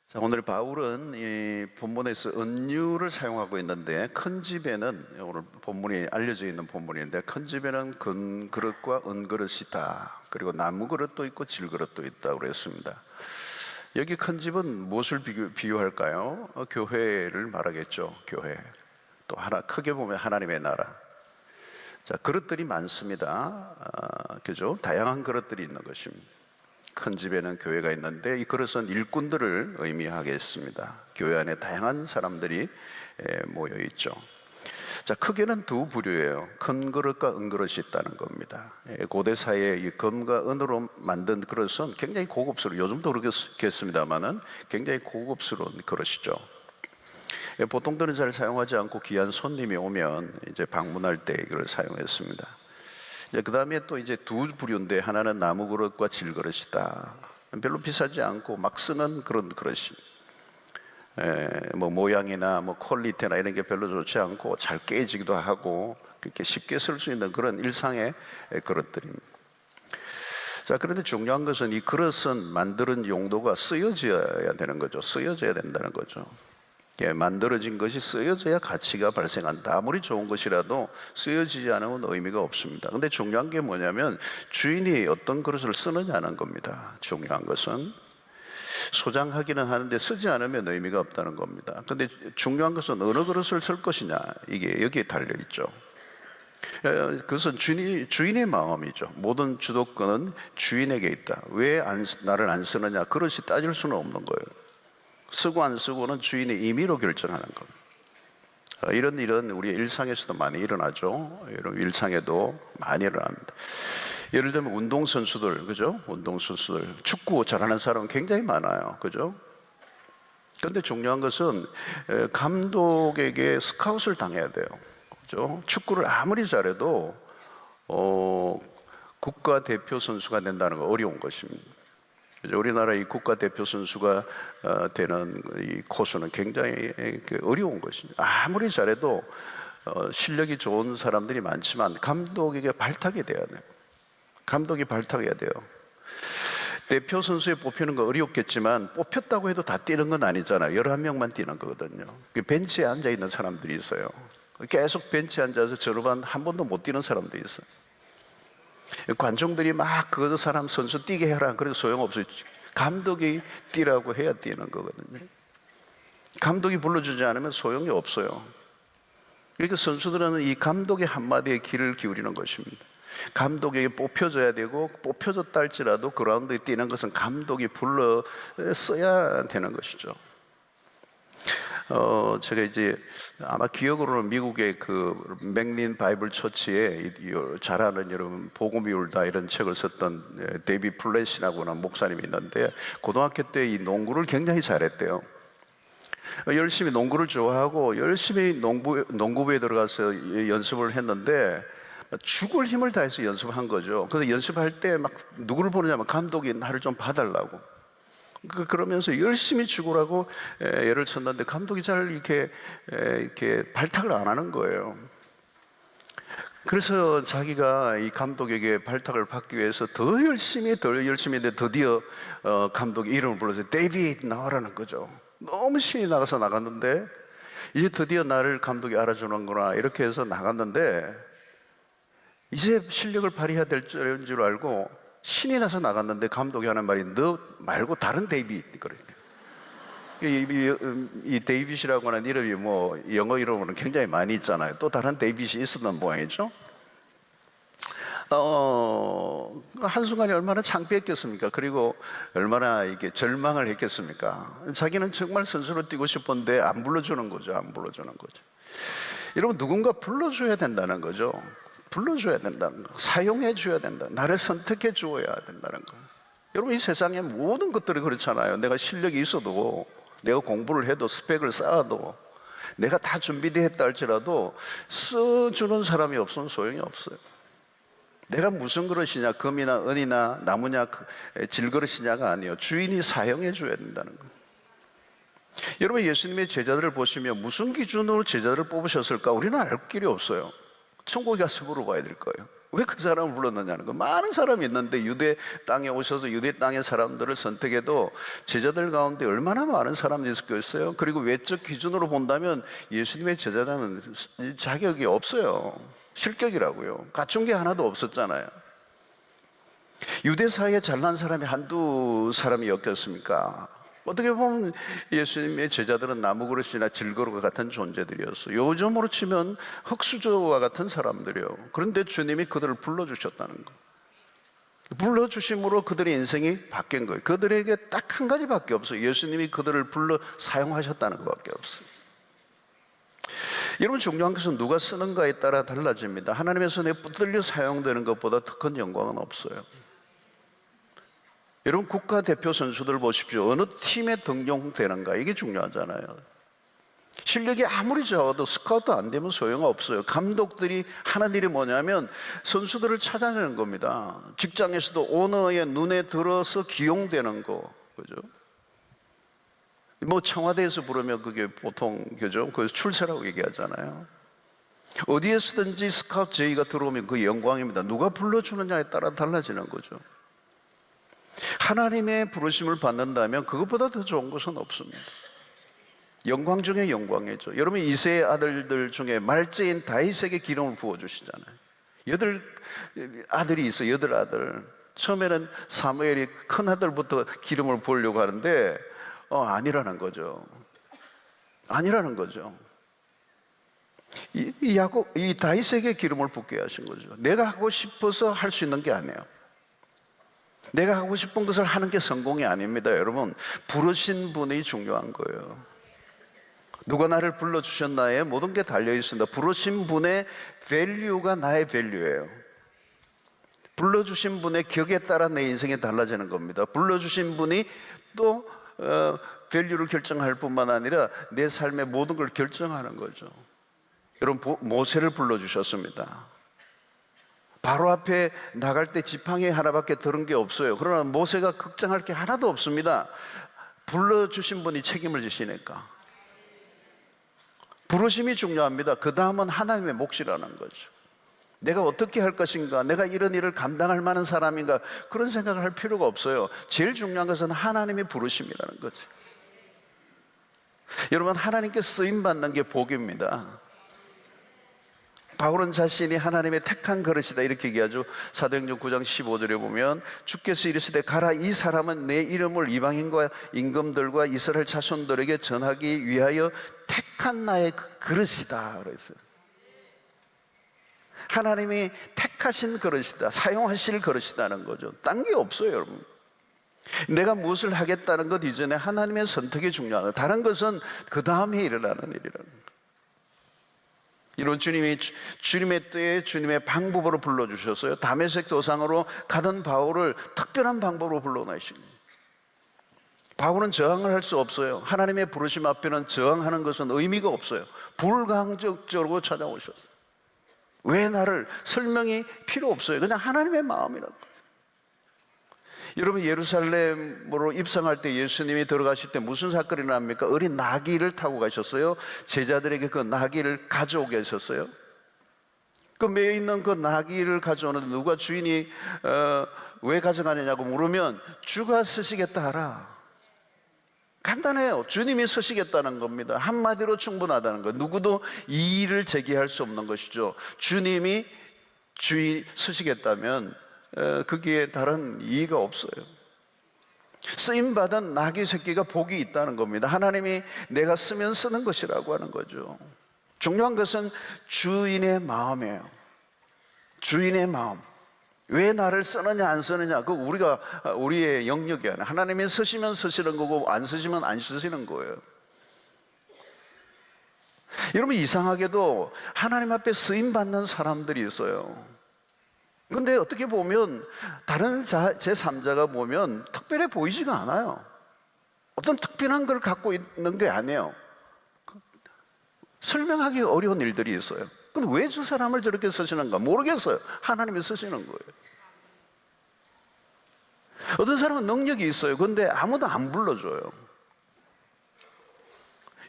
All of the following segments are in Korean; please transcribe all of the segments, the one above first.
자, 오늘 바울은 이 본문에서 은유를 사용하고 있는데, 큰 집에는, 오늘 본문이 알려져 있는 본문인데, 큰 집에는 금 그릇과 은 그릇이 있다. 그리고 나무 그릇도 있고 질 그릇도 있다고 그랬습니다. 여기 큰 집은 무엇을 비유할까요? 교회를 말하겠죠. 교회. 또 하나, 크게 보면 하나님의 나라. 자, 그릇들이 많습니다. 그죠? 다양한 그릇들이 있는 것입니다. 큰 집에는 교회가 있는데, 이 그릇은 일꾼들을 의미하겠습니다. 교회 안에 다양한 사람들이 모여 있죠. 자, 크게는 두 부류예요. 큰 그릇과 은 그릇이 있다는 겁니다. 고대 사회에 이 금과 은으로 만든 그릇은 굉장히 고급스러워, 요즘도 그렇겠습니다만은 굉장히 고급스러운 그릇이죠. 보통들은 잘 사용하지 않고 귀한 손님이 오면 이제 방문할 때 이걸 사용했습니다. 그 다음에 또 이제 두 부류인데, 하나는 나무 그릇과 질 그릇이다. 별로 비싸지 않고 막 쓰는 그런 그릇이, 뭐 모양이나 뭐 퀄리티나 이런 게 별로 좋지 않고 잘 깨지기도 하고 그렇게 쉽게 쓸 수 있는 그런 일상의 그릇들입니다. 자, 그런데 중요한 것은 이 그릇은 만드는 용도가 쓰여져야 되는 거죠. 쓰여져야 된다는 거죠. 만들어진 것이 쓰여져야 가치가 발생한다. 아무리 좋은 것이라도 쓰여지지 않으면 의미가 없습니다. 근데 중요한 게 뭐냐면 주인이 어떤 그릇을 쓰느냐는 겁니다. 중요한 것은 소장하기는 하는데 쓰지 않으면 의미가 없다는 겁니다. 근데 중요한 것은 어느 그릇을 쓸 것이냐, 이게 여기에 달려있죠. 그것은 주인의 마음이죠. 모든 주도권은 주인에게 있다. 왜 나를 안 쓰느냐, 그릇이 따질 수는 없는 거예요. 쓰고 안 쓰고는 주인의 임의로 결정하는 겁니다. 이런 일은 우리 일상에서도 많이 일어나죠. 여러분, 일상에도 많이 일어납니다. 예를 들면 운동선수들, 그죠? 운동선수들, 축구 잘하는 사람은 굉장히 많아요. 그죠? 그런데 중요한 것은 감독에게 스카웃을 당해야 돼요. 그죠? 축구를 아무리 잘해도 국가대표 선수가 된다는 거 어려운 것입니다. 우리나라 이 국가대표 선수가 되는 이 코스는 굉장히 어려운 것입니다. 아무리 잘해도 실력이 좋은 사람들이 많지만 감독에게 발탁이 돼야 돼요. 감독이 발탁해야 돼요. 대표 선수에 뽑히는 거 어렵겠지만 뽑혔다고 해도 다 뛰는 건 아니잖아요. 11명만 뛰는 거거든요. 벤치에 앉아있는 사람들이 있어요. 계속 벤치에 앉아서 전후반 한 번도 못 뛰는 사람도 있어요. 관중들이 막 그 사람 선수 뛰게 해라, 그래도 소용없어요. 감독이 뛰라고 해야 뛰는 거거든요. 감독이 불러주지 않으면 소용이 없어요. 그러니까 선수들은 이 감독의 한마디에 귀를 기울이는 것입니다. 감독에게 뽑혀져야 되고, 뽑혀졌다 할지라도 그라운드에 뛰는 것은 감독이 불러 써야 되는 것이죠. 제가 이제 아마 기억으로는 미국의 그 맥린 바이블 처치에 잘 아는, 여러분, 복음이 울다 이런 책을 썼던 데이비 플랫이라고 하는 목사님이 있는데, 고등학교 때 이 농구를 굉장히 잘했대요. 열심히 농구를 좋아하고 열심히 농구부에 들어가서 연습을 했는데 죽을 힘을 다해서 연습을 한 거죠. 그래서 연습할 때 막 누구를 보느냐면 감독이 나를 좀 봐달라고. 그러면서 열심히 죽으라고 애를 썼는데 감독이 잘 이렇게 발탁을 안 하는 거예요. 그래서 자기가 이 감독에게 발탁을 받기 위해서 더 열심히 했는데 드디어 감독이 이름을 불러서 데이비드 나와라는 거죠. 너무 신이 나가서 나갔는데, 이제 드디어 나를 감독이 알아주는구나 이렇게 해서 나갔는데, 이제 실력을 발휘해야 될 줄 알고 신이 나서 나갔는데 감독이 하는 말이 너 말고 다른 데이빗 그러니까. 이 데이빗이라고 하는 이름이 뭐 영어 이름으로는 굉장히 많이 있잖아요. 또 다른 데이빗이 있었던 모양이죠. 한순간에 얼마나 창피했겠습니까? 그리고 얼마나 이게 절망을 했겠습니까? 자기는 정말 선수로 뛰고 싶은데 안 불러주는 거죠. 안 불러주는 거죠. 여러분, 누군가 불러줘야 된다는 거죠. 불러줘야 된다는 거, 사용해 줘야 된다, 나를 선택해 주어야 된다는 거. 여러분, 이 세상의 모든 것들이 그렇잖아요. 내가 실력이 있어도, 내가 공부를 해도, 스펙을 쌓아도, 내가 다 준비되어 했다 할지라도 써주는 사람이 없으면 소용이 없어요. 내가 무슨 그릇이냐, 금이나 은이나 나무냐, 질그릇이냐가 아니에요. 주인이 사용해 줘야 된다는 거. 여러분, 예수님의 제자들을 보시면 무슨 기준으로 제자들을 뽑으셨을까? 우리는 알 길이 없어요. 천국에 가서 물어봐야 될 거예요. 왜 그 사람을 불렀느냐는 거. 많은 사람이 있는데 유대 땅에 오셔서 유대 땅의 사람들을 선택해도 제자들 가운데 얼마나 많은 사람들이 있었겠어요. 그리고 외적 기준으로 본다면 예수님의 제자라는 자격이 없어요. 실격이라고요. 갖춘 게 하나도 없었잖아요. 유대 사회에 잘난 사람이 한두 사람이었겠습니까? 어떻게 보면 예수님의 제자들은 나무그릇이나 질그릇과 같은 존재들이었어요. 요즘으로 치면 흙수저와 같은 사람들이요. 그런데 주님이 그들을 불러주셨다는 거. 불러주심으로 그들의 인생이 바뀐 거예요. 그들에게 딱 한 가지밖에 없어요. 예수님이 그들을 불러 사용하셨다는 것밖에 없어요. 여러분, 중요한 것은 누가 쓰는가에 따라 달라집니다. 하나님의 손에 붙들려 사용되는 것보다 더 큰 영광은 없어요. 여러분, 국가대표 선수들 보십시오. 어느 팀에 등용되는가, 이게 중요하잖아요. 실력이 아무리 좋아도 스카우트 안 되면 소용없어요. 감독들이 하는 일이 뭐냐면 선수들을 찾아내는 겁니다. 직장에서도 오너의 눈에 들어서 기용되는 거, 그죠? 뭐 청와대에서 부르면 그게 보통, 그죠? 그래서 출세라고 얘기하잖아요. 어디에서든지 스카우트 제의가 들어오면 그 영광입니다. 누가 불러주느냐에 따라 달라지는 거죠. 하나님의 부르심을 받는다면 그것보다 더 좋은 것은 없습니다. 영광 중에 영광이죠. 여러분, 이새의 아들들 중에 말째인 다윗에게 기름을 부어주시잖아요. 8아들이 있어요. 8아들. 처음에는 사무엘이 큰 아들부터 기름을 부으려고 하는데 아니라는 거죠. 아니라는 거죠. 이 다윗에게 기름을 붓게 하신 거죠. 내가 하고 싶어서 할 수 있는 게 아니에요. 내가 하고 싶은 것을 하는 게 성공이 아닙니다. 여러분, 부르신 분이 중요한 거예요. 누가 나를 불러주셨나에 모든 게 달려있습니다. 부르신 분의 밸류가 나의 밸류예요. 불러주신 분의 격에 따라 내 인생이 달라지는 겁니다. 불러주신 분이 또 밸류를 결정할 뿐만 아니라 내 삶의 모든 걸 결정하는 거죠. 여러분, 모세를 불러주셨습니다. 바로 앞에 나갈 때 지팡이 하나밖에 들은 게 없어요. 그러나 모세가 걱정할 게 하나도 없습니다. 불러주신 분이 책임을 지시니까. 부르심이 중요합니다. 그 다음은 하나님의 몫이라는 거죠. 내가 어떻게 할 것인가, 내가 이런 일을 감당할 만한 사람인가, 그런 생각을 할 필요가 없어요. 제일 중요한 것은 하나님의 부르심이라는 거죠. 여러분, 하나님께 쓰임받는 게 복입니다. 바울은 자신이 하나님의 택한 그릇이다 이렇게 얘기하죠. 사도행전 9장 15절에 보면 주께서 이르시되 가라, 이 사람은 내 이름을 이방인과 임금들과 이스라엘 자손들에게 전하기 위하여 택한 나의 그릇이다 그랬어요. 하나님이 택하신 그릇이다, 사용하실 그릇이다는 거죠. 딴 게 없어요. 여러분, 내가 무엇을 하겠다는 것 이전에 하나님의 선택이 중요하다. 다른 것은 그 다음에 일어나는 일이라는 거예요. 이런 주님이 주님의 때에 주님의 방법으로 불러주셨어요. 다메섹 도상으로 가던 바울을 특별한 방법으로 불러내신 거예요. 바울은 저항을 할 수 없어요. 하나님의 부르심 앞에는 저항하는 것은 의미가 없어요. 불강적으로 찾아오셨어요. 왜 나를, 설명이 필요 없어요. 그냥 하나님의 마음이라고. 여러분, 예루살렘으로 입성할 때 예수님이 들어가실 때 무슨 사건이 일어납니까? 어린 나귀를 타고 가셨어요. 제자들에게 그 나귀를 가져오게 하셨어요. 그 매여 있는 그 나귀를 가져오는데 누가 주인이 왜 가져가느냐고 물으면 주가 쓰시겠다 하라. 간단해요. 주님이 쓰시겠다는 겁니다. 한마디로 충분하다는 거예요. 누구도 이의를 제기할 수 없는 것이죠. 주님이 주인 쓰시겠다면 거기에 다른 이의가 없어요. 쓰임받은 나귀 새끼가 복이 있다는 겁니다. 하나님이 내가 쓰면 쓰는 것이라고 하는 거죠. 중요한 것은 주인의 마음이에요. 주인의 마음. 왜 나를 쓰느냐 안 쓰느냐, 그거 우리의 영역이 아니에요. 하나님이 쓰시면 쓰시는 거고 안 쓰시면 안 쓰시는 거예요. 여러분, 이상하게도 하나님 앞에 쓰임받는 사람들이 있어요. 근데 어떻게 보면 다른 제3자가 보면 특별해 보이지가 않아요. 어떤 특별한 걸 갖고 있는 게 아니에요. 설명하기 어려운 일들이 있어요. 근데 왜 저 사람을 저렇게 쓰시는가 모르겠어요. 하나님이 쓰시는 거예요. 어떤 사람은 능력이 있어요. 근데 아무도 안 불러줘요.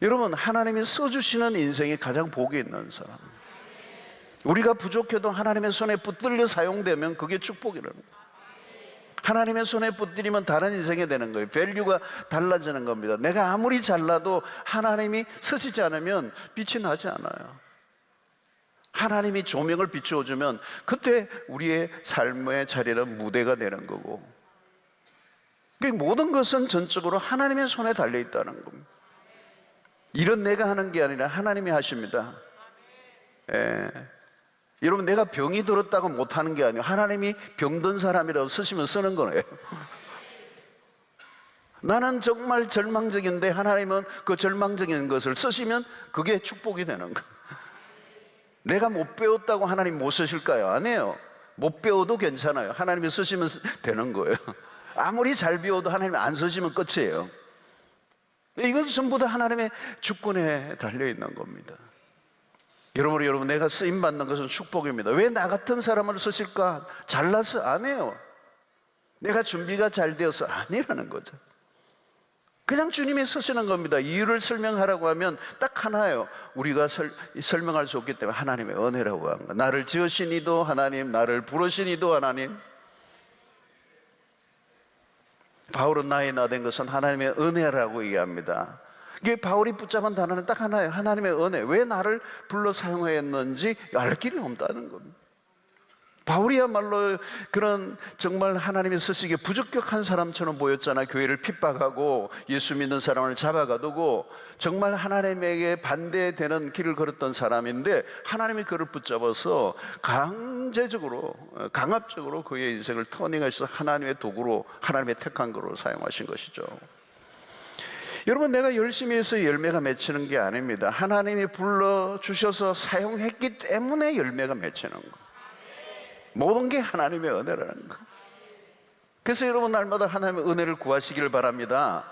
여러분, 하나님이 써주시는 인생이 가장 복이 있는 사람. 우리가 부족해도 하나님의 손에 붙들려 사용되면 그게 축복이라는 거예요. 하나님의 손에 붙들리면 다른 인생이 되는 거예요. 밸류가 달라지는 겁니다. 내가 아무리 잘나도 하나님이 쓰시지 않으면 빛이 나지 않아요. 하나님이 조명을 비추어주면 그때 우리의 삶의 자리는 무대가 되는 거고, 모든 것은 전적으로 하나님의 손에 달려있다는 겁니다. 일은 내가 하는 게 아니라 하나님이 하십니다. 예. 여러분, 내가 병이 들었다고 못하는 게 아니에요. 하나님이 병든 사람이라고 쓰시면 쓰는 거예요. 나는 정말 절망적인데 하나님은 그 절망적인 것을 쓰시면 그게 축복이 되는 거예요. 내가 못 배웠다고 하나님 못 쓰실까요? 아니에요. 못 배워도 괜찮아요. 하나님이 쓰시면 되는 거예요. 아무리 잘 배워도 하나님이 안 쓰시면 끝이에요. 이것은 전부 다 하나님의 주권에 달려있는 겁니다. 여러분, 내가 쓰임받는 것은 축복입니다. 왜 나 같은 사람을 쓰실까? 잘나서 아니에요. 내가 준비가 잘 되어서 아니라는 거죠. 그냥 주님이 쓰시는 겁니다. 이유를 설명하라고 하면 딱 하나예요. 우리가 설명할 수 없기 때문에 하나님의 은혜라고 하는 거예요. 나를 지으신 이도 하나님, 나를 부르신 이도 하나님. 바울은 나의 나 된 것은 하나님의 은혜라고 얘기합니다. 이게 바울이 붙잡은 단어는 딱 하나예요. 하나님의 은혜. 왜 나를 불러 사용했는지 알 길이 없다는 겁니다. 바울이야말로 그런 정말 하나님이 쓰시기에 부적격한 사람처럼 보였잖아요. 교회를 핍박하고 예수 믿는 사람을 잡아가두고 정말 하나님에게 반대되는 길을 걸었던 사람인데 하나님이 그를 붙잡아서 강제적으로, 강압적으로 그의 인생을 터닝하셔서 하나님의 도구로, 하나님의 택한 거로 사용하신 것이죠. 여러분, 내가 열심히 해서 열매가 맺히는 게 아닙니다. 하나님이 불러주셔서 사용했기 때문에 열매가 맺히는 거예요. 모든 게 하나님의 은혜라는 거예요. 그래서 여러분, 날마다 하나님의 은혜를 구하시기를 바랍니다.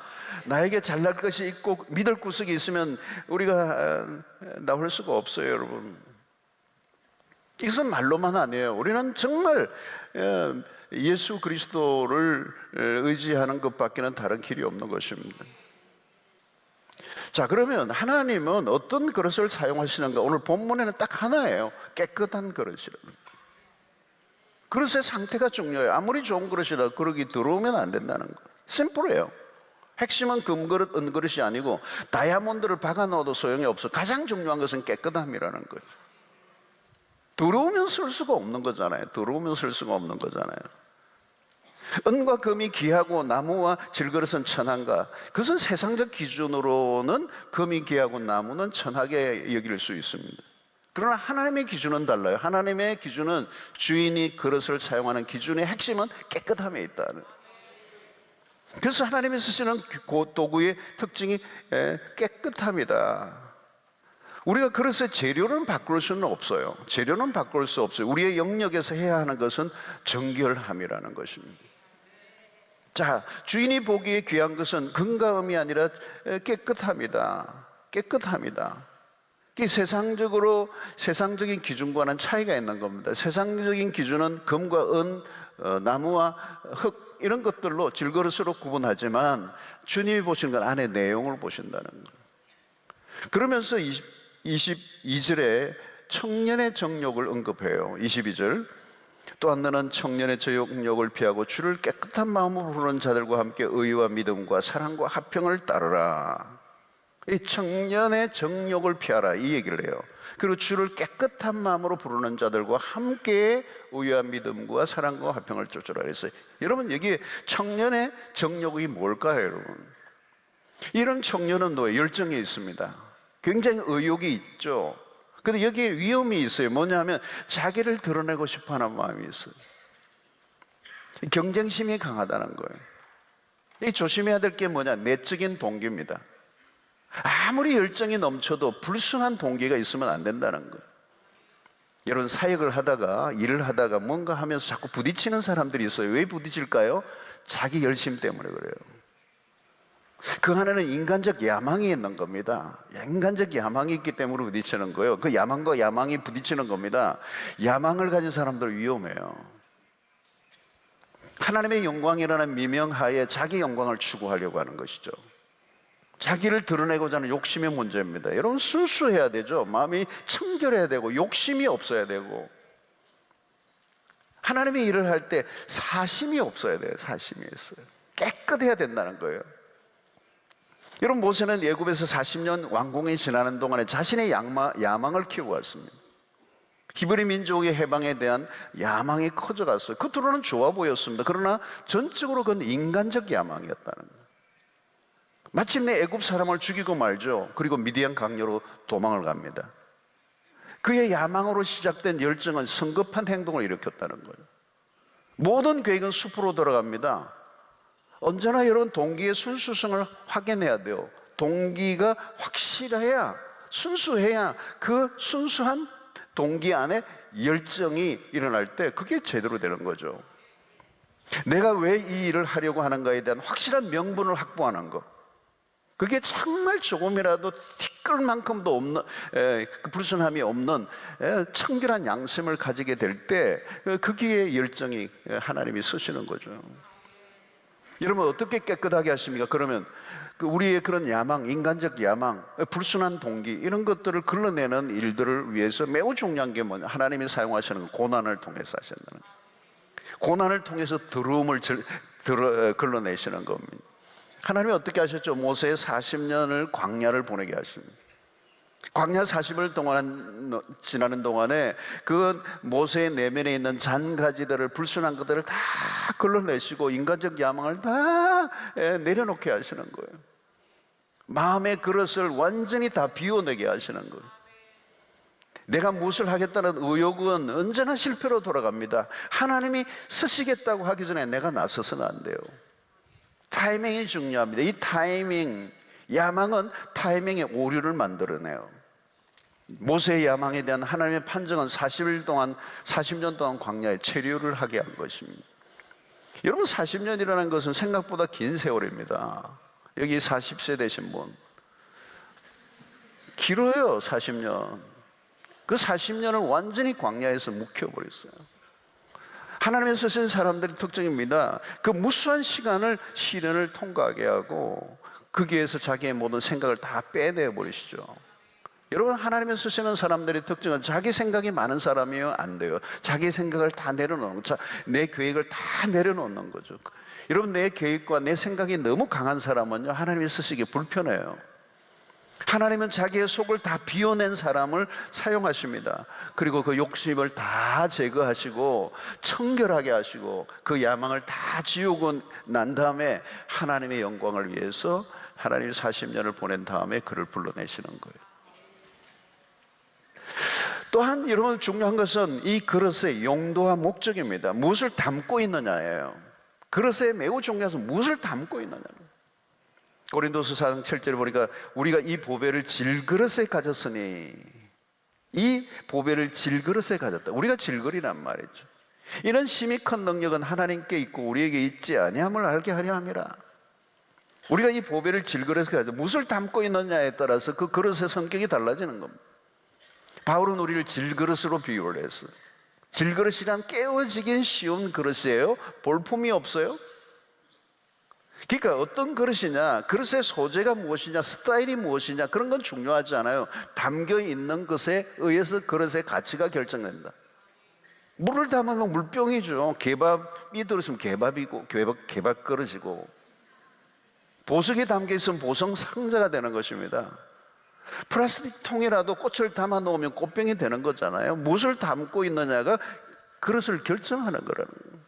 나에게 잘날 것이 있고 믿을 구석이 있으면 우리가 나올 수가 없어요, 여러분. 이것은 말로만 아니에요. 우리는 정말 예수 그리스도를 의지하는 것밖에는 다른 길이 없는 것입니다. 자, 그러면 하나님은 어떤 그릇을 사용하시는가? 오늘 본문에는 딱 하나예요. 깨끗한 그릇이라는 거예요. 그릇의 상태가 중요해요. 아무리 좋은 그릇이라도 그릇이 들어오면 안 된다는 거예요. 심플해요. 핵심은 금그릇, 은그릇이 아니고 다이아몬드를 박아 넣어도 소용이 없어. 가장 중요한 것은 깨끗함이라는 거죠. 들어오면 쓸 수가 없는 거잖아요. 들어오면 쓸 수가 없는 거잖아요. 은과 금이 귀하고 나무와 질그릇은 천한가? 그것은 세상적 기준으로는 금이 귀하고 나무는 천하게 여길 수 있습니다. 그러나 하나님의 기준은 달라요. 하나님의 기준은 주인이 그릇을 사용하는 기준의 핵심은 깨끗함에 있다는. 그래서 하나님이 쓰시는 도구의 특징이 깨끗함이다. 우리가 그릇의 재료는 바꿀 수는 없어요. 재료는 바꿀 수 없어요. 우리의 영역에서 해야 하는 것은 정결함이라는 것입니다. 자, 주인이 보기에 귀한 것은 금과 음이 아니라 깨끗함이다. 깨끗함이다. 이 세상적인 기준과는 차이가 있는 겁니다. 세상적인 기준은 금과 은, 나무와 흙 이런 것들로 질그릇으로 구분하지만 주님이 보시는 건 안에 내용을 보신다는 거예요. 그러면서 22절에 청년의 정욕을 언급해요. 22절. 또한 너는 청년의 정욕을 피하고 주를 깨끗한 마음으로 부르는 자들과 함께 의와 믿음과 사랑과 화평을 따르라. 이 청년의 정욕을 피하라 이 얘기를 해요. 그리고 주를 깨끗한 마음으로 부르는 자들과 함께 의와 믿음과 사랑과 화평을 쫓으라 그랬어요. 여러분, 여기 청년의 정욕이 뭘까요, 여러분? 이런 청년은 뭐예요? 열정이 있습니다. 굉장히 의욕이 있죠. 근데 여기에 위험이 있어요. 뭐냐면 자기를 드러내고 싶어하는 마음이 있어요. 경쟁심이 강하다는 거예요. 이 조심해야 될 게 뭐냐? 내적인 동기입니다. 아무리 열정이 넘쳐도 불순한 동기가 있으면 안 된다는 거예요. 여러분, 사역을 하다가 일을 하다가 뭔가 하면서 자꾸 부딪히는 사람들이 있어요. 왜 부딪힐까요? 자기 열심 때문에 그래요. 그 안에는 인간적 야망이 있는 겁니다. 인간적 야망이 있기 때문에 부딪히는 거예요. 그 야망과 야망이 부딪히는 겁니다. 야망을 가진 사람들 위험해요. 하나님의 영광이라는 미명하에 자기 영광을 추구하려고 하는 것이죠. 자기를 드러내고자 하는 욕심의 문제입니다. 여러분, 순수해야 되죠. 마음이 청결해야 되고 욕심이 없어야 되고, 하나님의 일을 할 때 사심이 없어야 돼요. 사심이 있어요. 깨끗해야 된다는 거예요. 여러분, 모세는 애굽에서 40년 왕궁에 지나는 동안에 자신의 야망을 키우고 왔습니다. 히브리 민족의 해방에 대한 야망이 커져갔어요. 겉으로는 좋아 보였습니다. 그러나 전적으로 그건 인간적 야망이었다는 거예요. 마침내 애굽 사람을 죽이고 말죠. 그리고 미디안 강요로 도망을 갑니다. 그의 야망으로 시작된 열정은 성급한 행동을 일으켰다는 거예요. 모든 계획은 숲으로 돌아갑니다. 언제나 여러분, 동기의 순수성을 확인해야 돼요. 동기가 확실해야, 순수해야 그 순수한 동기 안에 열정이 일어날 때 그게 제대로 되는 거죠. 내가 왜 이 일을 하려고 하는가에 대한 확실한 명분을 확보하는 것, 그게 정말 조금이라도 티끌만큼도 없는, 불순함이 없는 청결한 양심을 가지게 될 때 거기에 열정이 하나님이 쓰시는 거죠. 여러분, 어떻게 깨끗하게 하십니까? 그러면 우리의 그런 야망, 인간적 야망, 불순한 동기, 이런 것들을 걸러내는 일들을 위해서 매우 중요한 게 뭐냐? 하나님이 사용하시는 고난을 통해서 하신다는 거예요. 고난을 통해서 더러움을 걸러내시는 겁니다. 하나님이 어떻게 하셨죠? 모세의 40년을 광야를 보내게 하십니다. 광야 40일 동안 지나는 동안에 그 모세의 내면에 있는 잔가지들을, 불순한 것들을 다 걸러내시고 인간적 야망을 다 내려놓게 하시는 거예요. 마음의 그릇을 완전히 다 비워내게 하시는 거예요. 내가 무엇을 하겠다는 의욕은 언제나 실패로 돌아갑니다. 하나님이 쓰시겠다고 하기 전에 내가 나서서는 안 돼요. 타이밍이 중요합니다. 이 타이밍, 야망은 타이밍의 오류를 만들어내요. 모세의 야망에 대한 하나님의 판정은 40년 동안 광야에 체류를 하게 한 것입니다. 여러분, 40년이라는 것은 생각보다 긴 세월입니다. 여기 40세 되신 분, 길어요. 40년. 그 40년을 완전히 광야에서 묵혀버렸어요. 하나님의 쓰신 사람들의 특징입니다. 그 무수한 시간을 시련을 통과하게 하고 거기에서 자기의 모든 생각을 다 빼내버리시죠. 여러분, 하나님의 쓰시는 사람들의 특징은 자기 생각이 많은 사람이면 안 돼요. 자기 생각을 다 내려놓는 거죠. 내 계획을 다 내려놓는 거죠. 여러분, 내 계획과 내 생각이 너무 강한 사람은요, 하나님이 쓰시기 불편해요. 하나님은 자기의 속을 다 비워낸 사람을 사용하십니다. 그리고 그 욕심을 다 제거하시고 청결하게 하시고 그 야망을 다 지우고 난 다음에 하나님의 영광을 위해서 하나님이 40년을 보낸 다음에 그를 불러내시는 거예요. 또한 여러분, 중요한 것은 이 그릇의 용도와 목적입니다. 무엇을 담고 있느냐예요. 그릇에 매우 중요한 것은 무엇을 담고 있느냐예요. 고린도서 4장 7절에 보니까 우리가 이 보배를 질그릇에 가졌으니, 이 보배를 질그릇에 가졌다. 우리가 질그리란 말이죠. 이런 심히 큰 능력은 하나님께 있고 우리에게 있지 아니함을 알게 하려 함이라. 우리가 이 보배를 질그릇에 가져 무엇을 담고 있느냐에 따라서 그 그릇의 성격이 달라지는 겁니다. 바울은 우리를 질그릇으로 비유를 했어요. 질그릇이란 깨어지긴 쉬운 그릇이에요. 볼품이 없어요. 그러니까 어떤 그릇이냐, 그릇의 소재가 무엇이냐, 스타일이 무엇이냐, 그런 건 중요하지 않아요. 담겨 있는 것에 의해서 그릇의 가치가 결정된다. 물을 담으면 물병이죠. 개밥이 들었으면 개밥이고, 개밥 그릇이고, 보석이 담겨 있으면 보석 상자가 되는 것입니다. 플라스틱 통이라도 꽃을 담아 놓으면 꽃병이 되는 거잖아요. 무엇을 담고 있느냐가 그릇을 결정하는 거라는 거예요.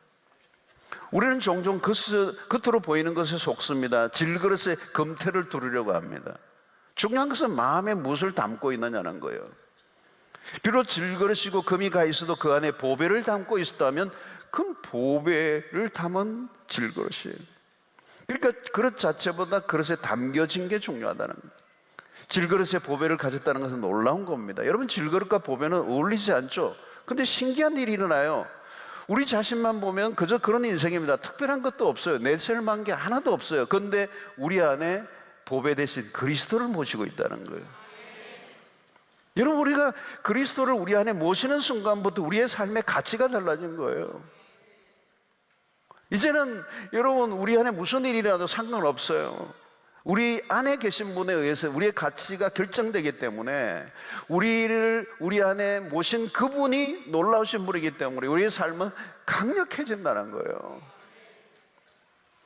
우리는 종종 겉으로 보이는 것에 속습니다. 질그릇에 금태를 두르려고 합니다. 중요한 것은 마음에 무엇을 담고 있느냐는 거예요. 비록 질그릇이고 금이 가 있어도 그 안에 보배를 담고 있었다면 그 보배를 담은 질그릇이에요. 그러니까 그릇 자체보다 그릇에 담겨진 게 중요하다는 거예요. 질그릇에 보배를 가졌다는 것은 놀라운 겁니다. 여러분, 질그릇과 보배는 어울리지 않죠? 근데 신기한 일이 일어나요. 우리 자신만 보면 그저 그런 인생입니다. 특별한 것도 없어요. 내세울만한 게 하나도 없어요. 그런데 우리 안에 보배 대신 그리스도를 모시고 있다는 거예요. 여러분, 우리가 그리스도를 우리 안에 모시는 순간부터 우리의 삶의 가치가 달라진 거예요. 이제는 여러분, 우리 안에 무슨 일이라도 상관없어요. 우리 안에 계신 분에 의해서 우리의 가치가 결정되기 때문에 우리 안에 모신 그분이 놀라우신 분이기 때문에 우리의 삶은 강력해진다는 거예요.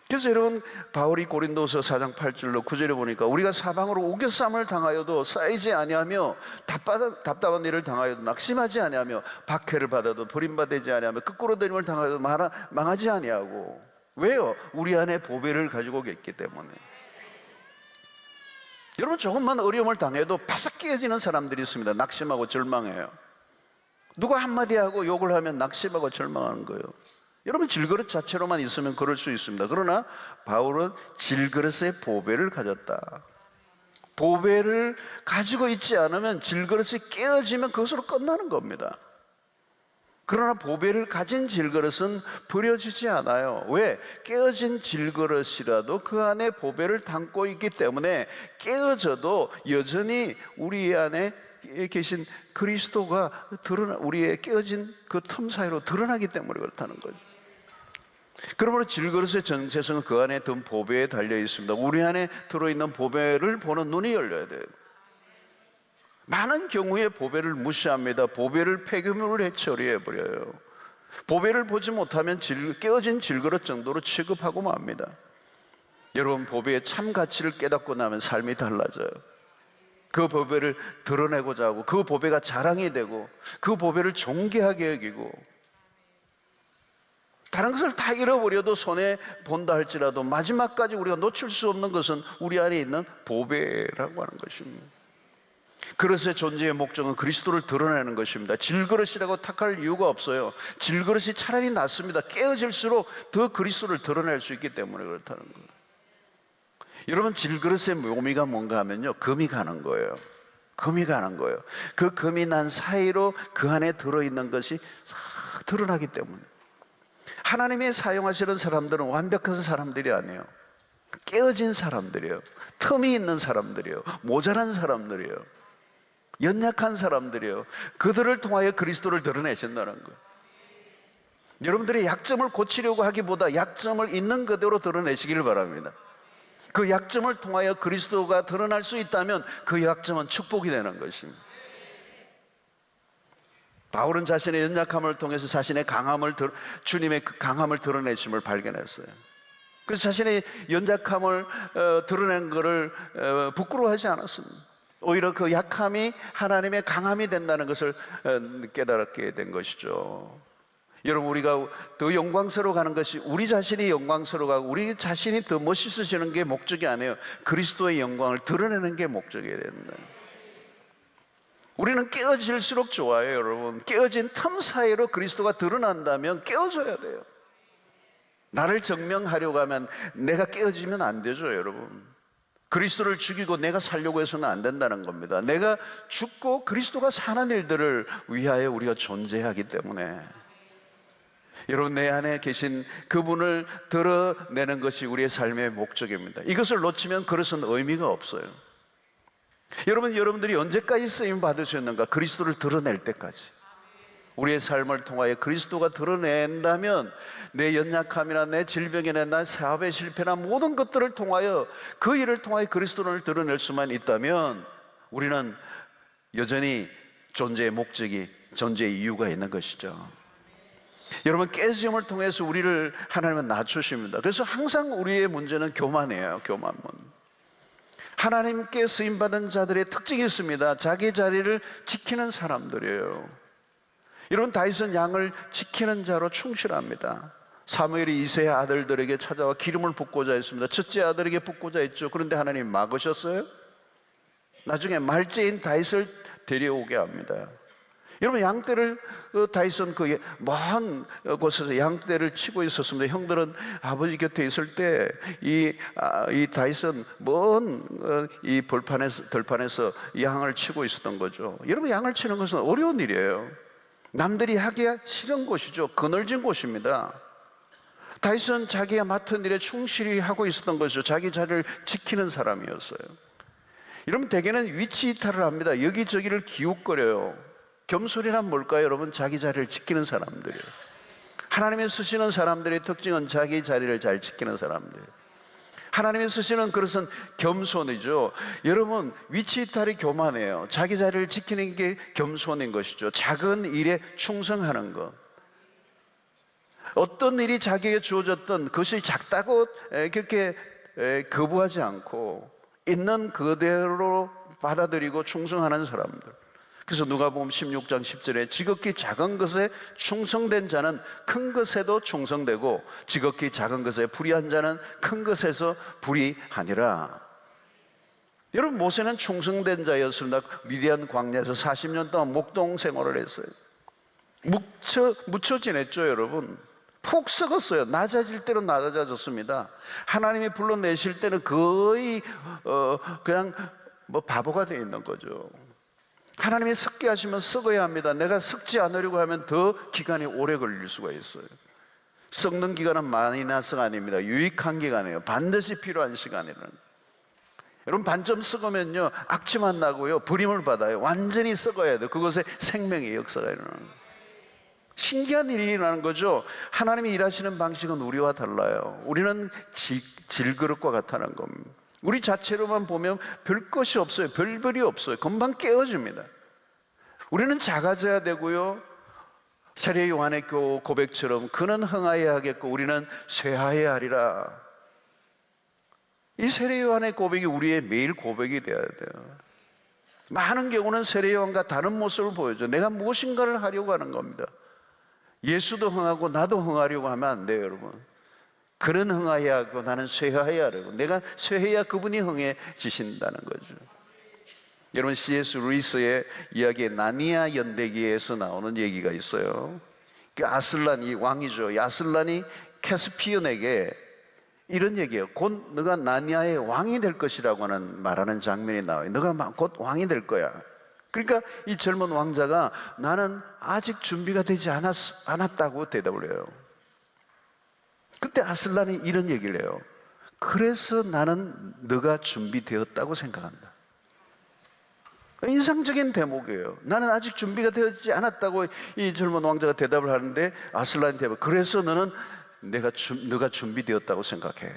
그래서 여러분, 바울이 고린도서 4장 8절로 9절에 보니까 우리가 사방으로 우겨쌈을 당하여도 쌓이지 아니하며 답답한 일을 당하여도 낙심하지 아니하며 박해를 받아도 버림받지 아니하며 거꾸로 들림을 당하여도 망하지 아니하고. 왜요? 우리 안에 보배를 가지고 있기 때문에. 여러분, 조금만 어려움을 당해도 바싹 깨어지는 사람들이 있습니다. 낙심하고 절망해요. 누가 한마디 하고 욕을 하면 낙심하고 절망하는 거예요. 여러분, 질그릇 자체로만 있으면 그럴 수 있습니다. 그러나 바울은 질그릇의 보배를 가졌다. 보배를 가지고 있지 않으면 질그릇이 깨어지면 그것으로 끝나는 겁니다. 그러나 보배를 가진 질그릇은 버려지지 않아요. 왜? 깨어진 질그릇이라도 그 안에 보배를 담고 있기 때문에 깨어져도 여전히 우리 안에 계신 그리스도가 우리의 깨어진 그 틈 사이로 드러나기 때문에 그렇다는 거죠. 그러므로 질그릇의 정체성은 그 안에 든 보배에 달려 있습니다. 우리 안에 들어있는 보배를 보는 눈이 열려야 돼요. 많은 경우에 보배를 무시합니다. 보배를 폐기물로 처리해버려요. 보배를 보지 못하면 깨어진 질그릇 정도로 취급하고 맙니다. 여러분, 보배의 참 가치를 깨닫고 나면 삶이 달라져요. 그 보배를 드러내고자 하고 그 보배가 자랑이 되고 그 보배를 존귀하게 여기고, 다른 것을 다 잃어버려도 손해 본다 할지라도 마지막까지 우리가 놓칠 수 없는 것은 우리 안에 있는 보배라고 하는 것입니다. 그릇의 존재의 목적은 그리스도를 드러내는 것입니다. 질그릇이라고 탁할 이유가 없어요. 질그릇이 차라리 낫습니다. 깨어질수록 더 그리스도를 드러낼 수 있기 때문에 그렇다는 거예요. 여러분, 질그릇의 묘미가 뭔가 하면요, 금이 가는 거예요. 금이 가는 거예요. 그 금이 난 사이로 그 안에 들어있는 것이 싹 드러나기 때문에. 하나님이 사용하시는 사람들은 완벽한 사람들이 아니에요. 깨어진 사람들이에요. 틈이 있는 사람들이에요. 모자란 사람들이에요. 연약한 사람들이에요. 그들을 통하여 그리스도를 드러내신다는 거예요. 여러분들이 약점을 고치려고 하기보다 약점을 있는 그대로 드러내시기를 바랍니다. 그 약점을 통하여 그리스도가 드러날 수 있다면 그 약점은 축복이 되는 것입니다. 바울은 자신의 연약함을 통해서 자신의 주님의 그 강함을 드러내심을 발견했어요. 그래서 자신의 연약함을 드러낸 것을 부끄러워하지 않았습니다. 오히려 그 약함이 하나님의 강함이 된다는 것을 깨달게 된 것이죠. 여러분, 우리가 더 영광스러워 가는 것이 우리 자신이 영광스러워가고 우리 자신이 더 멋있어지는 게 목적이 아니에요. 그리스도의 영광을 드러내는 게 목적이 된다. 우리는 깨어질수록 좋아요. 여러분, 깨어진 틈 사이로 그리스도가 드러난다면 깨어져야 돼요. 나를 증명하려고 하면 내가 깨어지면 안 되죠. 여러분, 그리스도를 죽이고 내가 살려고 해서는 안 된다는 겁니다. 내가 죽고 그리스도가 사는 일들을 위하여 우리가 존재하기 때문에, 여러분, 내 안에 계신 그분을 드러내는 것이 우리의 삶의 목적입니다. 이것을 놓치면 그것은 의미가 없어요. 여러분들이 언제까지 쓰임 받으셨는가? 그리스도를 드러낼 때까지. 우리의 삶을 통하여 그리스도가 드러낸다면 내 연약함이나 내 질병이나 내 사업의 실패나 모든 것들을 통하여, 그 일을 통하여 그리스도를 드러낼 수만 있다면 우리는 여전히 존재의 목적이, 존재의 이유가 있는 것이죠. 여러분, 깨짐을 통해서 우리를 하나님은 낮추십니다. 그래서 항상 우리의 문제는 교만이에요. 교만문. 하나님께 쓰임받은 자들의 특징이 있습니다. 자기 자리를 지키는 사람들이에요. 여러분, 다윗은 양을 지키는 자로 충실합니다. 사무엘이 이새의 아들들에게 찾아와 기름을 붓고자 했습니다. 첫째 아들에게 붓고자 했죠. 그런데 하나님 막으셨어요. 나중에 말째인 다윗을 데려오게 합니다. 여러분, 양떼를 다윗은 그 먼 곳에서 양떼를 치고 있었습니다. 형들은 아버지 곁에 있을 때 이 다윗은 먼 이 들판에서 양을 치고 있었던 거죠. 여러분, 양을 치는 것은 어려운 일이에요. 남들이 하기가 싫은 곳이죠. 그늘진 곳입니다. 다윗은 자기가 맡은 일에 충실히 하고 있었던 것이죠. 자기 자리를 지키는 사람이었어요. 여러분, 대개는 위치 이탈을 합니다. 여기저기를 기웃거려요. 겸손이란 뭘까요? 여러분, 자기 자리를 지키는 사람들이에요. 하나님이 쓰시는 사람들의 특징은 자기 자리를 잘 지키는 사람들이에요. 하나님이 쓰시는 그릇은 겸손이죠. 여러분, 위치 이탈이 교만해요. 자기 자리를 지키는 게 겸손인 것이죠. 작은 일에 충성하는 것. 어떤 일이 자기에게 주어졌던 그것이 작다고 그렇게 거부하지 않고 있는 그대로 받아들이고 충성하는 사람들. 그래서 누가복음 16장 10절에 지극히 작은 것에 충성된 자는 큰 것에도 충성되고 지극히 작은 것에 불의한 자는 큰 것에서 불의하니라. 여러분, 모세는 충성된 자였습니다. 미디안 광야에서 40년 동안 목동 생활을 했어요. 묻혀 지냈죠. 여러분, 푹 썩었어요. 낮아질 때는 낮아졌습니다. 하나님이 불러내실 때는 거의 그냥 바보가 되어 있는 거죠. 하나님이 썩게 하시면 썩어야 합니다. 내가 썩지 않으려고 하면 더 기간이 오래 걸릴 수가 있어요. 썩는 기간은 마이너스가 아닙니다. 유익한 기간이에요. 반드시 필요한 시간이라는. 여러분, 반쯤 썩으면요 악취만 나고요 버림을 받아요. 완전히 썩어야 돼요. 그것에 생명의 역사가 일어나는. 신기한 일이 일어나는 거죠. 하나님이 일하시는 방식은 우리와 달라요. 우리는 질그릇과 같다는 겁니다. 우리 자체로만 보면 별 것이 없어요. 별별이 없어요. 금방 깨어집니다. 우리는 작아져야 되고요, 세례 요한의 고백처럼 그는 흥하여야 하겠고 우리는 쇠하여야 하리라. 이 세례 요한의 고백이 우리의 매일 고백이 되어야 돼요. 많은 경우는 세례 요한과 다른 모습을 보여줘. 내가 무엇인가를 하려고 하는 겁니다. 예수도 흥하고 나도 흥하려고 하면 안 돼요. 여러분, 그는 흥하여야 하고 나는 쇠하여야 하고, 내가 쇠해야 그분이 흥해지신다는 거죠. 여러분, C.S. 루이스의 이야기에 나니아 연대기에서 나오는 얘기가 있어요. 그 아슬란이 왕이죠. 아슬란이 캐스피언에게 이런 얘기예요. 곧 너가 나니아의 왕이 될 것이라고 말하는 장면이 나와요. 너가 곧 왕이 될 거야. 그러니까 이 젊은 왕자가 나는 아직 준비가 되지 않았다고 대답을 해요. 그때 아슬란이 이런 얘기를 해요. 그래서 나는 너가 준비되었다고 생각한다. 인상적인 대목이에요. 나는 아직 준비가 되지 않았다고 이 젊은 왕자가 대답을 하는데 아슬란이 대답, 그래서 너는 너가 준비되었다고 생각해.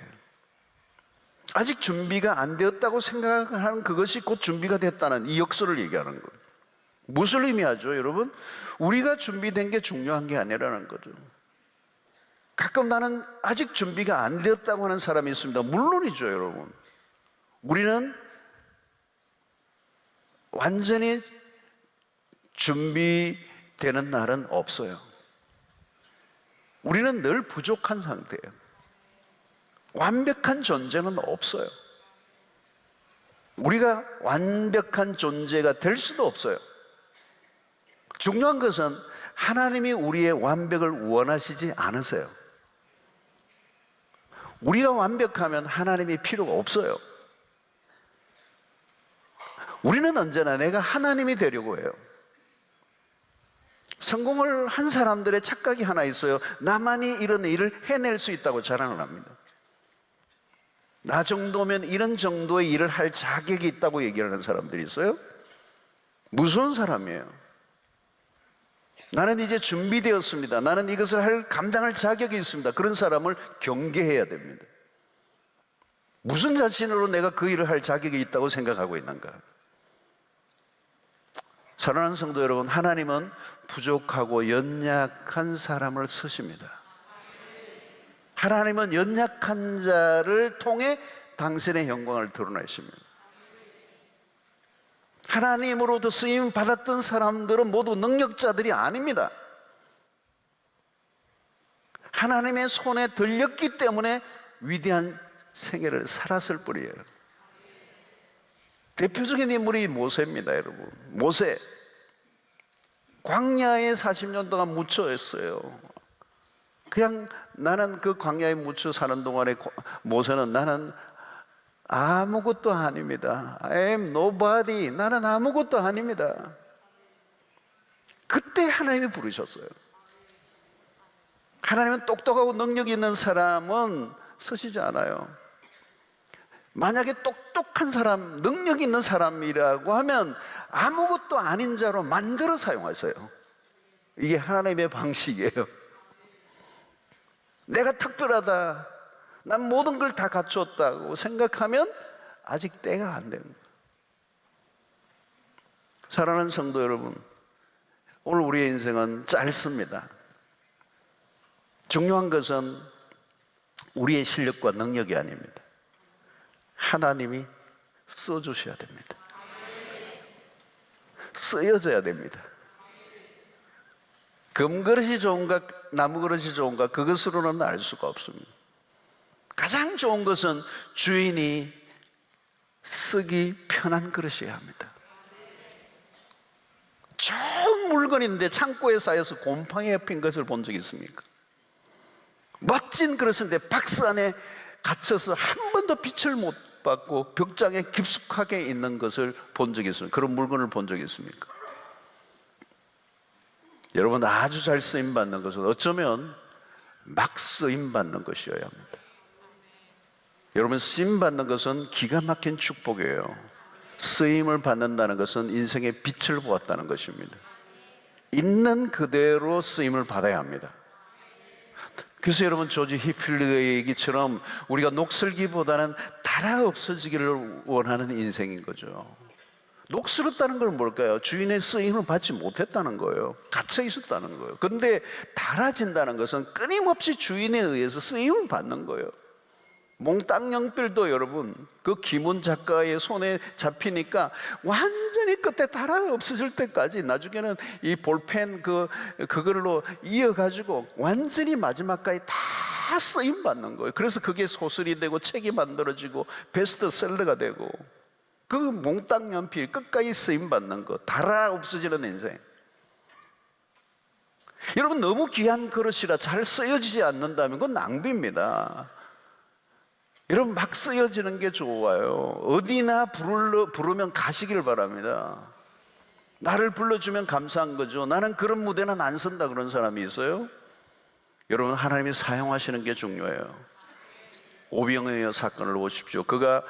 아직 준비가 안 되었다고 생각하는 그것이 곧 준비가 됐다는 이 역설을 얘기하는 거예요. 무엇을 의미하죠, 여러분? 우리가 준비된 게 중요한 게 아니라는 거죠. 가끔 나는 아직 준비가 안 되었다고 하는 사람이 있습니다. 물론이죠, 여러분. 우리는 완전히 준비되는 날은 없어요. 우리는 늘 부족한 상태예요. 완벽한 존재는 없어요. 우리가 완벽한 존재가 될 수도 없어요. 중요한 것은 하나님이 우리의 완벽을 원하시지 않으세요. 우리가 완벽하면 하나님이 필요가 없어요. 우리는 언제나 내가 하나님이 되려고 해요. 성공을 한 사람들의 착각이 하나 있어요. 나만이 이런 일을 해낼 수 있다고 자랑을 합니다. 나 정도면 이런 정도의 일을 할 자격이 있다고 얘기하는 사람들이 있어요. 무서운 사람이에요. 나는 이제 준비되었습니다. 나는 이것을 감당할 자격이 있습니다. 그런 사람을 경계해야 됩니다. 무슨 자신으로 내가 그 일을 할 자격이 있다고 생각하고 있는가? 사랑하는 성도 여러분, 하나님은 부족하고 연약한 사람을 쓰십니다. 하나님은 연약한 자를 통해 당신의 영광을 드러내십니다. 하나님으로부터 쓰임 받았던 사람들은 모두 능력자들이 아닙니다. 하나님의 손에 들렸기 때문에 위대한 생애를 살았을 뿐이에요. 대표적인 인물이 모세입니다, 여러분. 모세, 광야에 40년 동안 묻혀 있어요. 그냥 나는 그 광야에 묻혀 사는 동안에 모세는 나는 아무것도 아닙니다. I am nobody. 나는 아무것도 아닙니다. 그때 하나님이 부르셨어요. 하나님은 똑똑하고 능력 있는 사람은 쓰시지 않아요. 만약에 똑똑한 사람, 능력 있는 사람이라고 하면 아무것도 아닌 자로 만들어 사용하세요. 이게 하나님의 방식이에요. 내가 특별하다, 난 모든 걸 다 갖추었다고 생각하면 아직 때가 안 된 거예요. 사랑하는 성도 여러분, 오늘 우리의 인생은 짧습니다. 중요한 것은 우리의 실력과 능력이 아닙니다. 하나님이 써주셔야 됩니다. 쓰여져야 됩니다. 금그릇이 좋은가 나무 그릇이 좋은가 그것으로는 알 수가 없습니다. 가장 좋은 것은 주인이 쓰기 편한 그릇이어야 합니다. 좋은 물건인데 창고에 쌓여서 곰팡이가 핀 것을 본 적이 있습니까? 멋진 그릇인데 박스 안에 갇혀서 한 번도 빛을 못 받고 벽장에 깊숙하게 있는 것을 본 적이 있습니까? 그런 물건을 본 적이 있습니까? 여러분, 아주 잘 쓰임받는 것은 어쩌면 막 쓰임받는 것이어야 합니다. 여러분, 쓰임받는 것은 기가 막힌 축복이에요. 쓰임을 받는다는 것은 인생의 빛을 보았다는 것입니다. 있는 그대로 쓰임을 받아야 합니다. 그래서 여러분, 조지 히필드의 얘기처럼 우리가 녹슬기보다는 달아 없어지기를 원하는 인생인 거죠. 녹슬었다는 건 뭘까요? 주인의 쓰임을 받지 못했다는 거예요. 갇혀 있었다는 거예요. 그런데 달아진다는 것은 끊임없이 주인에 의해서 쓰임을 받는 거예요. 몽땅영필도 여러분, 그 김훈 작가의 손에 잡히니까 완전히 끝에 달아 없어질 때까지, 나중에는 이 볼펜 그걸로 이어가지고 완전히 마지막까지 다 쓰임 받는 거예요. 그래서 그게 소설이 되고 책이 만들어지고 베스트셀러가 되고, 그 몽땅연필 끝까지 쓰임 받는 거, 달아 없어지는 인생. 여러분, 너무 귀한 그릇이라 잘 쓰여지지 않는다면 그건 낭비입니다. 여러분, 막 쓰여지는 게 좋아요. 어디나 부르면 가시길 바랍니다. 나를 불러주면 감사한 거죠. 나는 그런 무대는 안 쓴다 그런 사람이 있어요? 여러분, 하나님이 사용하시는 게 중요해요. 오병이어 사건을 보십시오. 그가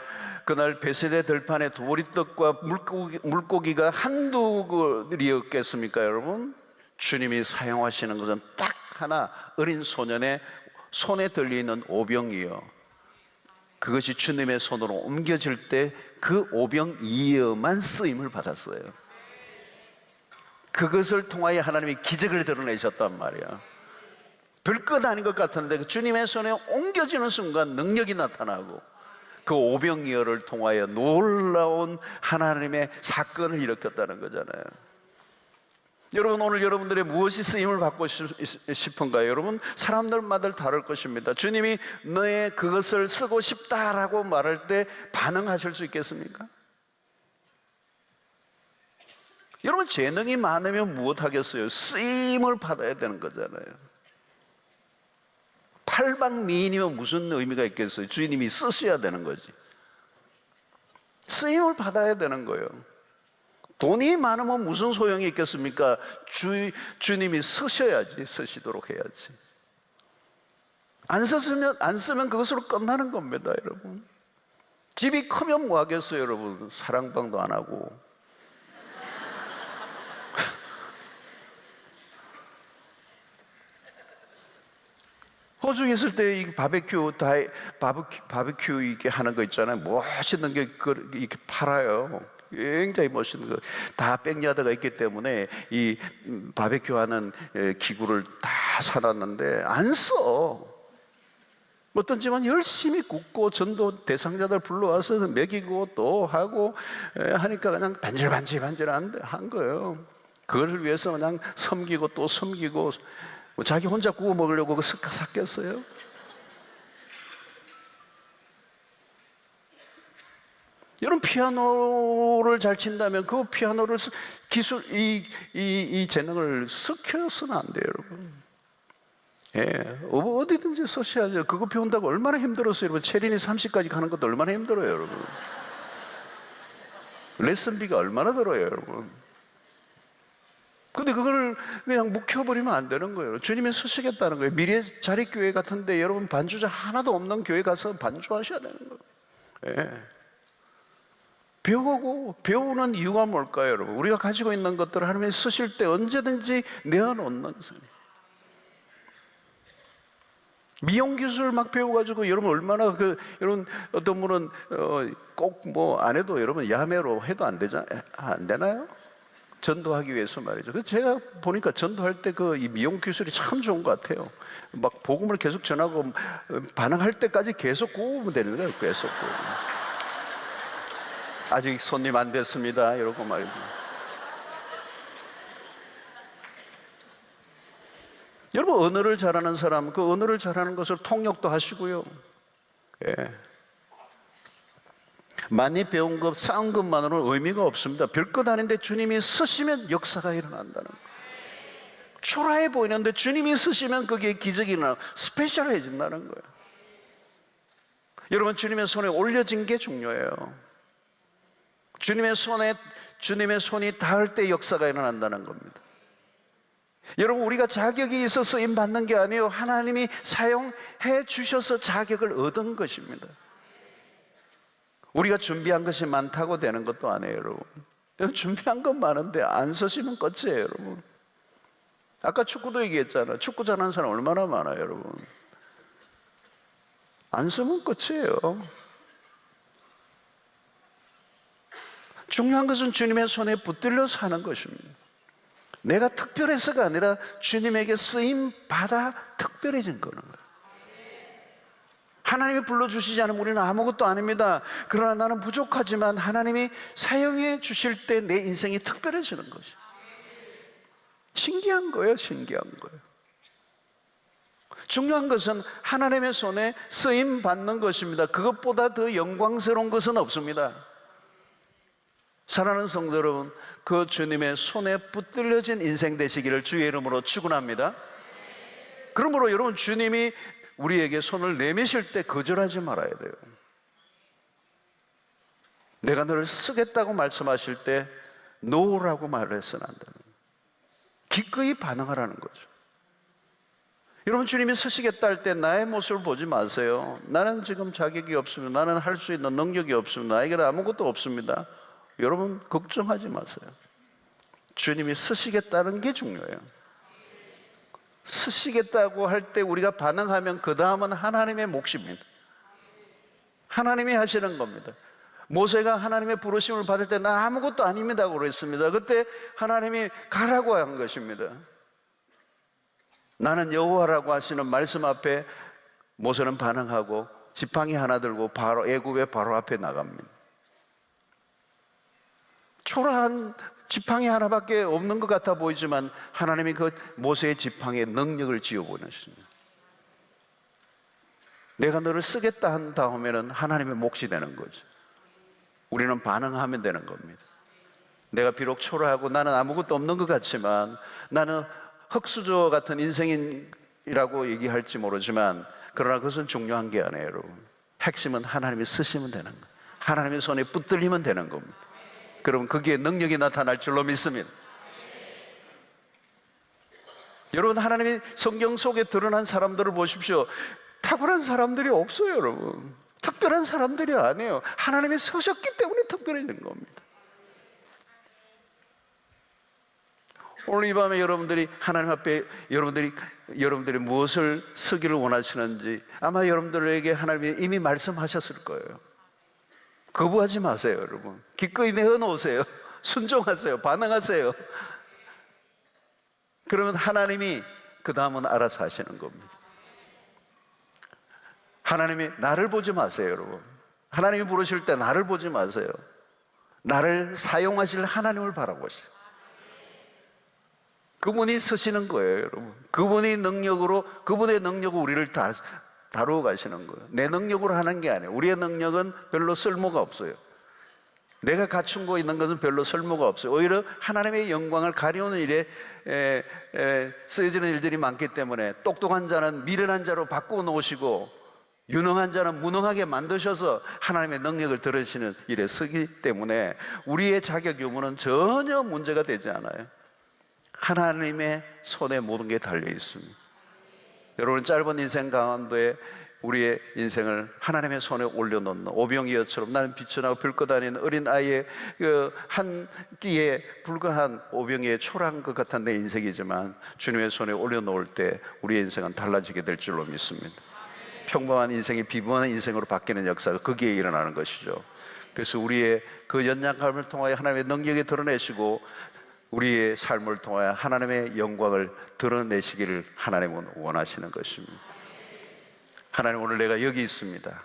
그날 베세대 들판에 도리떡과 물고기가 한두 그릇이었겠습니까, 여러분? 주님이 사용하시는 것은 딱 하나, 어린 소년의 손에 들려있는 오병이어. 그것이 주님의 손으로 옮겨질 때 그 오병이어만 쓰임을 받았어요. 그것을 통하여 하나님이 기적을 드러내셨단 말이야. 별것 아닌 것 같은데 주님의 손에 옮겨지는 순간 능력이 나타나고, 그 오병이어를 통하여 놀라운 하나님의 사건을 일으켰다는 거잖아요. 여러분, 오늘 여러분들의 무엇이 쓰임을 받고 싶은가요? 여러분, 사람들마다 다를 것입니다. 주님이 너의 그것을 쓰고 싶다라고 말할 때 반응하실 수 있겠습니까? 여러분, 재능이 많으면 무엇 하겠어요? 쓰임을 받아야 되는 거잖아요. 팔방미인이면 무슨 의미가 있겠어요? 주님이 쓰셔야 되는 거지. 쓰임을 받아야 되는 거예요. 돈이 많으면 무슨 소용이 있겠습니까? 주님이 쓰셔야지, 쓰시도록 해야지. 안 쓰면 그것으로 끝나는 겁니다, 여러분. 집이 크면 뭐 하겠어요, 여러분? 사랑방도 안 하고. 호주에 있을 때 이 바베큐 이렇게 하는 거 있잖아요. 멋있는 게 이렇게 팔아요. 굉장히 멋있는 거. 다 백야드가 있기 때문에 이 바베큐 하는 기구를 다 사놨는데 안 써. 어떤 집은 열심히 굽고 전도 대상자들 불러와서 먹이고 또 하고 하니까 그냥 반질반질한 거예요. 그걸 위해서 그냥 섬기고 또 섬기고, 자기 혼자 구워 먹으려고 샀겠어요? 여러분, 피아노를 잘 친다면 그 피아노를 이 재능을 섞여서는 안 돼요, 여러분. 예, 어디든지 쓰셔야죠. 그거 배운다고 얼마나 힘들었어요, 여러분. 체린이 30까지 가는 것도 얼마나 힘들어요, 여러분. 레슨비가 얼마나 들어요, 여러분. 근데 그걸 그냥 묵혀버리면 안 되는 거예요. 주님이 쓰시겠다는 거예요. 미래 자립교회 같은데 여러분, 반주자 하나도 없는 교회 가서 반주하셔야 되는 거예요. 예. 배우는 이유가 뭘까요, 여러분? 우리가 가지고 있는 것들을 하나님이 쓰실 때 언제든지 내어놓는 선. 미용 기술 막 배워가지고 여러분 얼마나 여러분 어떤 분은 꼭 뭐 안 해도 여러분 야매로 해도 안 되나요? 전도하기 위해서 말이죠. 그래서 제가 보니까 전도할 때 이 미용 기술이 참 좋은 것 같아요. 막 복음을 계속 전하고 반응할 때까지 계속 구우면 되는 거예요. 계속 구우면. 아직 손님 안 됐습니다. 이러고 말이죠. 여러분 언어를 잘하는 사람, 그 언어를 잘하는 것을 통역도 하시고요. 예. 많이 배운 것, 쌓은 것만으로는 의미가 없습니다. 별것 아닌데 주님이 쓰시면 역사가 일어난다는 거예요. 초라해 보이는데 주님이 쓰시면 그게 기적이 일어나고 스페셜해진다는 거예요. 여러분 주님의 손에 올려진 게 중요해요. 주님의 손이 닿을 때 역사가 일어난다는 겁니다. 여러분 우리가 자격이 있어서 쓰임 받는 게 아니에요. 하나님이 사용해 주셔서 자격을 얻은 것입니다. 우리가 준비한 것이 많다고 되는 것도 아니에요, 여러분. 준비한 건 많은데 안 쓰시면 끝이에요, 여러분. 아까 축구도 얘기했잖아요. 축구 잘하는 사람 얼마나 많아요, 여러분. 안 쓰면 끝이에요. 중요한 것은 주님의 손에 붙들려 사는 것입니다. 내가 특별해서가 아니라 주님에게 쓰임 받아 특별해진 거는 거예요. 하나님이 불러주시지 않으면 우리는 아무것도 아닙니다. 그러나 나는 부족하지만 하나님이 사용해 주실 때 내 인생이 특별해지는 것이죠. 신기한 거예요. 신기한 거예요. 중요한 것은 하나님의 손에 쓰임 받는 것입니다. 그것보다 더 영광스러운 것은 없습니다. 사랑하는 성도 여러분, 그 주님의 손에 붙들려진 인생 되시기를 주의 이름으로 축원합니다. 그러므로 여러분 주님이 우리에게 손을 내미실 때 거절하지 말아야 돼요. 내가 너를 쓰겠다고 말씀하실 때 노라고 말을 해서는 안 돼요. 기꺼이 반응하라는 거죠. 여러분 주님이 쓰시겠다 할 때 나의 모습을 보지 마세요. 나는 지금 자격이 없습니다. 나는 할 수 있는 능력이 없습니다. 나에게는 아무것도 없습니다. 여러분 걱정하지 마세요. 주님이 쓰시겠다는 게 중요해요. 쓰시겠다고 할 때 우리가 반응하면 그 다음은 하나님의 몫입니다. 하나님이 하시는 겁니다. 모세가 하나님의 부르심을 받을 때 나 아무것도 아닙니다 그랬습니다. 그때 하나님이 가라고 한 것입니다. 나는 여호와라고 하시는 말씀 앞에 모세는 반응하고 지팡이 하나 들고 바로 애굽의 바로 앞에 나갑니다. 초라한 지팡이 하나밖에 없는 것 같아 보이지만 하나님이 그 모세의 지팡이에 능력을 지어보냈습니다. 내가 너를 쓰겠다 한 다음에는 하나님의 몫이 되는 거죠. 우리는 반응하면 되는 겁니다. 내가 비록 초라하고 나는 아무것도 없는 것 같지만 나는 흙수저 같은 인생이라고 얘기할지 모르지만 그러나 그것은 중요한 게 아니에요, 여러분. 핵심은 하나님이 쓰시면 되는 거예요. 하나님의 손에 붙들리면 되는 겁니다. 그럼 거기에 능력이 나타날 줄로 믿습니다. 여러분 하나님이 성경 속에 드러난 사람들을 보십시오. 탁월한 사람들이 없어요, 여러분. 특별한 사람들이 아니에요. 하나님이 서셨기 때문에 특별해진 겁니다. 오늘 이 밤에 여러분들이 하나님 앞에 여러분들이 무엇을 쓰기를 원하시는지 아마 여러분들에게 하나님이 이미 말씀하셨을 거예요. 거부하지 마세요, 여러분. 기꺼이 내어놓으세요. 순종하세요. 반응하세요. 그러면 하나님이 그 다음은 알아서 하시는 겁니다. 하나님이 나를 보지 마세요, 여러분. 하나님이 부르실 때 나를 보지 마세요. 나를 사용하실 하나님을 바라보세요. 그분이 쓰시는 거예요, 여러분. 그분의 능력으로 우리를 다루어 가시는 거예요. 내 능력으로 하는 게 아니에요. 우리의 능력은 별로 쓸모가 없어요. 내가 갖춘 거 있는 것은 별로 쓸모가 없어요. 오히려 하나님의 영광을 가려우는 일에 쓰여지는 일들이 많기 때문에 똑똑한 자는 미련한 자로 바꾸어 놓으시고 유능한 자는 무능하게 만드셔서 하나님의 능력을 들으시는 일에 쓰기 때문에 우리의 자격 유무는 전혀 문제가 되지 않아요. 하나님의 손에 모든 게 달려 있습니다. 여러분 짧은 인생 가운데 우리의 인생을 하나님의 손에 올려놓는 오병이어처럼 나는 비천하고 별것 아닌 어린 아이의 한 끼에 불과한 오병이의 초라한 것 같은 내 인생이지만 주님의 손에 올려놓을 때 우리의 인생은 달라지게 될 줄로 믿습니다. 평범한 인생이 비범한 인생으로 바뀌는 역사가 거기에 일어나는 것이죠. 그래서 우리의 그 연약함을 통하여 하나님의 능력이 드러내시고 우리의 삶을 통하여 하나님의 영광을 드러내시기를 하나님은 원하시는 것입니다. 하나님, 오늘 내가 여기 있습니다.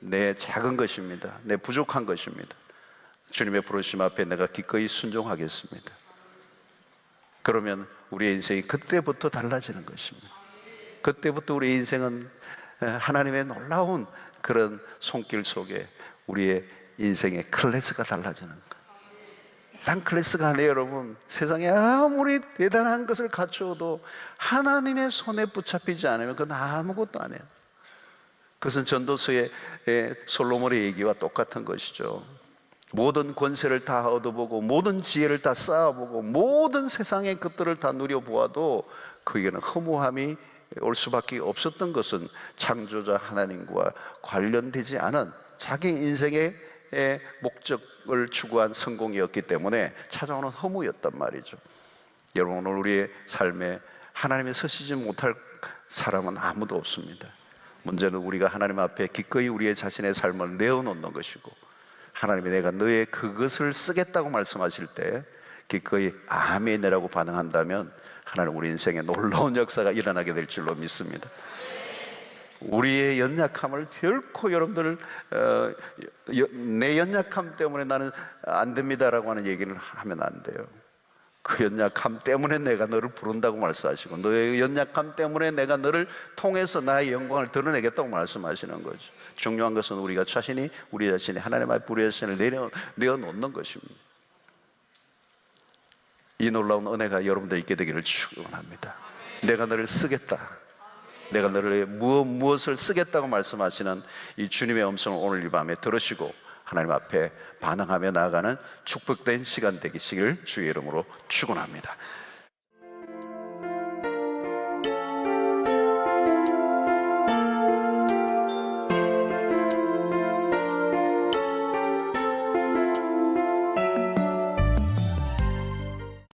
내 작은 것입니다. 내 부족한 것입니다. 주님의 부르심 앞에 내가 기꺼이 순종하겠습니다. 그러면 우리의 인생이 그때부터 달라지는 것입니다. 그때부터 우리의 인생은 하나님의 놀라운 그런 손길 속에 우리의 인생의 클래스가 달라지는 거예요. 딴 클래스가 아니에요, 여러분. 세상에 아무리 대단한 것을 갖추어도 하나님의 손에 붙잡히지 않으면 그건 아무것도 아니에요. 그것은 전도서의 솔로몬의 얘기와 똑같은 것이죠. 모든 권세를 다 얻어보고 모든 지혜를 다 쌓아보고 모든 세상의 것들을 다 누려보아도 그에게는 허무함이 올 수밖에 없었던 것은 창조자 하나님과 관련되지 않은 자기 인생의 목적을 추구한 성공이었기 때문에 찾아오는 허무였단 말이죠. 여러분, 오늘 우리의 삶에 하나님이 서시지 못할 사람은 아무도 없습니다. 문제는 우리가 하나님 앞에 기꺼이 우리의 자신의 삶을 내어놓는 것이고, 하나님이 내가 너의 그것을 쓰겠다고 말씀하실 때 기꺼이 아멘이라고 반응한다면 하나님 우리 인생에 놀라운 역사가 일어나게 될 줄로 믿습니다. 우리의 연약함을 결코 여러분들 내 연약함 때문에 나는 안 됩니다라고 하는 얘기를 하면 안 돼요. 그 연약함 때문에 내가 너를 부른다고 말씀하시고, 너의 연약함 때문에 내가 너를 통해서 나의 영광을 드러내겠다고 말씀하시는 거죠. 중요한 것은 우리가 자신이 우리 자신이 하나님 앞에 우리 자신을 내어놓는 것입니다. 이 놀라운 은혜가 여러분들 있게 되기를 축원합니다. 내가 너를 쓰겠다, 내가 너를 무엇을 쓰겠다고 말씀하시는 이 주님의 음성을 오늘 이 밤에 들으시고 하나님 앞에 반응하며 나아가는 축복된 시간 되시길 주의 이름으로 축원합니다.